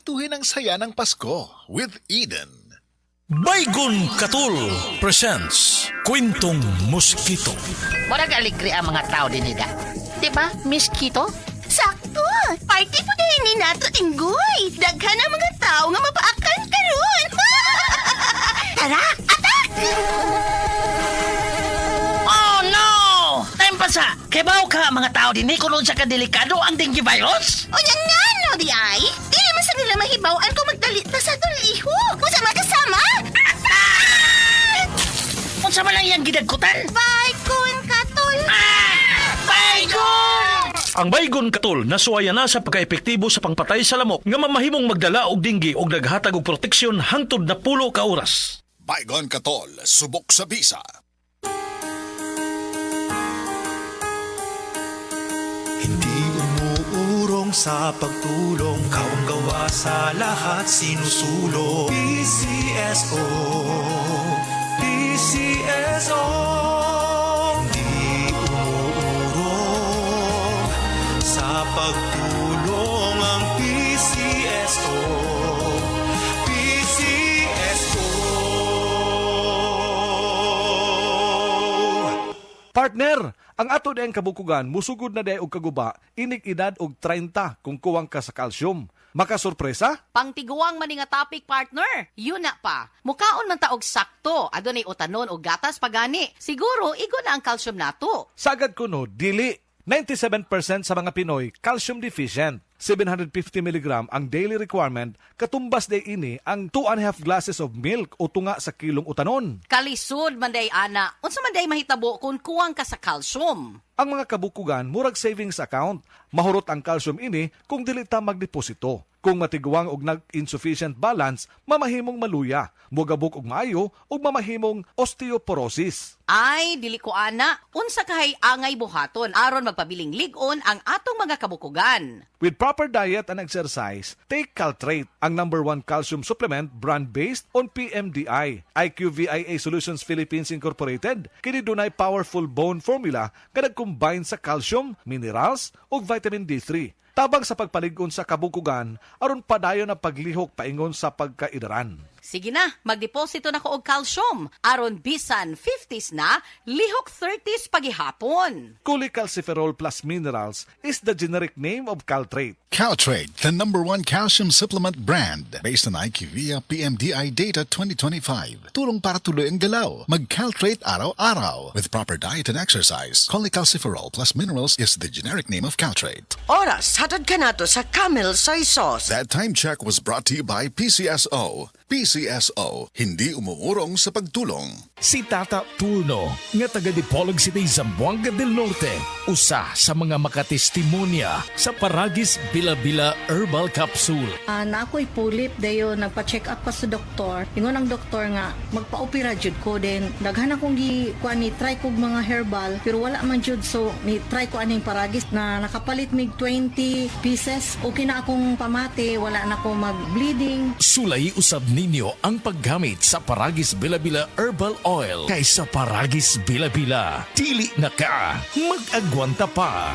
Tratuhin ang saya ng Pasko with Eden. Baygon Katul presents Kwentong Mosquito. Murag aligri ang mga tao din nila. Diba, Miss Kito? Sakto! Party po dahil ni Nato Tinggoy! Daghan ang mga tao nga mapaakan karon! Tara, atak! Oh no! Time pa sa, kibaw ka mga tao din ni kulon sa kadelikado ang dengue virus? O yan nga, no, di ay? Di naman sa nila mahibawaan kung magdalita sa tuliho! Kung sa mga kasama! Kung sa malang iyang gidagkutan? Bye, kun katol! Baygon! Ang Baygon Katul nasuwaya na sa pagka-epektibo sa pangpatay sa lamok nga mamahimong magdala og dinggi og naghatag og proteksyon hangtod na 10 ka oras. Baygon Katol, subok sa bisa. Hindi umuurong sa pagtulong, kaong gawa sa lahat sinusulong. PCSO, PCSO. Hindi umuurong sa pagtulong ang PCSO, PCSO. Partner, ang ato dayang kabukugan musugod na day og kaguba inig edad og 30 kung kuwang ka sa calcium. Makasurpresa? Pangtiguang mani nga topic, partner. Yun na pa. Mukaon man taog sakto. Adunay utanon o gatas pagani. Siguro igo na ang calcium nato. Sagad ko no, dili. 97% sa mga Pinoy calcium deficient. 750 mg ang daily requirement, katumbas day ini ang 2.5 glasses of milk o tunga sa kilong utanon. Kalisod man day ana. Unsa man day mahitabo kung kuwang ka sa calcium. Ang mga kabukugan murag savings account. Mahurot ang calcium ini kung dili ta magdeposito. Kung matiguang og nag-insufficient balance, mamahimong maluya, mugabok og maayo ug mamahimong osteoporosis. Ay, dili ko ana. Unsa kahay angay buhaton aron magpabiling ligon ang atong mga kabukugan. With proper diet and exercise, take Caltrate, ang #1 calcium supplement brand based on PMDI. IQVIA Solutions Philippines Incorporated, kini dunay powerful bone formula nga nag-combine sa calcium, minerals ug vitamin D3. Tabang sa pagpaligon sa kabukugan aron padayon na paglihok paingon sa pagkaidaran. Sige na, magdeposito na ko og calcium. Aron bisan 50s na, lihok 30s pagihapon. Cholecalciferol plus minerals is the generic name of Caltrate. Caltrate, the #1 calcium supplement brand based on IQVIA PMDI data 2025. Tulong para tuloy ang galaw. Mag-Caltrate araw-araw with proper diet and exercise. Cholecalciferol plus minerals is the generic name of Caltrate. Oras, hatod ka na to sa Camel Soy Sauce. That time check was brought to you by PCSO. PCSO, hindi umuurong sa pagtulong. Si Tata Turno, nga taga Dipolog City, Zamboanga del Norte, usa sa mga makatestimonya sa Paragis Bila-Bila Herbal Capsule. Na ako'y pulip dayo nagpa-check up pa sa doktor. Ingon ang doktor nga magpa-opera jud ko din. Daghan akong ni try kog mga herbal pero wala man jud, so ni try ko aning Paragis na nakapalit mig 20 pieces. Okay na akong pamate, wala na ako mag-bleeding. Sulay usab ninyo ang paggamit sa Paragis Bila-Bila Herbal Oil kaysa Paragis Bila-Bila. Dili na ka, mag-agwanta pa.